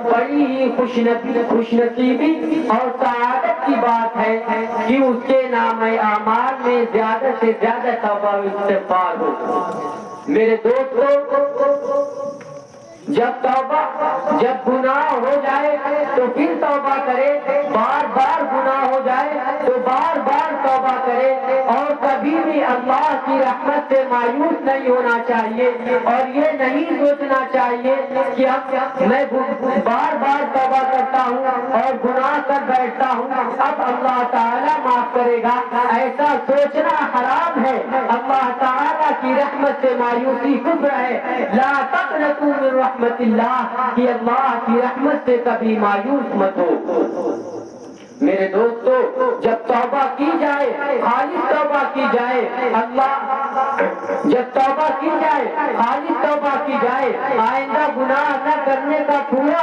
بڑی ہی خوش نصیبی اور سعادت کی بات ہے کہ اس کے نام اعمال میں زیادہ سے زیادہ توبہ و استغفار ہو۔ میرے دوستو، جب گناہ ہو جائے تو پھر توبہ کرے، بار بار گناہ ہو جائے تو بار بار توبہ کرے، اور کبھی بھی اللہ کی رحمت سے مایوس نہیں ہونا چاہیے، اور یہ نہیں سوچنا چاہیے کہ میں بار بار توبہ کرتا ہوں اور گناہ کر بیٹھتا ہوں، اب اللہ تعالیٰ معاف کرے گا۔ ایسا سوچنا حرام ہے۔ اللہ تعالیٰ کی رحمت سے مایوسی کفر ہے۔ لا تقنطوا من رحمت اللہ، کہ اللہ کی رحمت سے کبھی مایوس مت ہو۔ میرے دوستو، جب توبہ کی جائے، خالص توبہ کی جائے، جب توبہ کی جائے، خالص توبہ کی جائے، آئندہ گناہ نہ کرنے کا پورا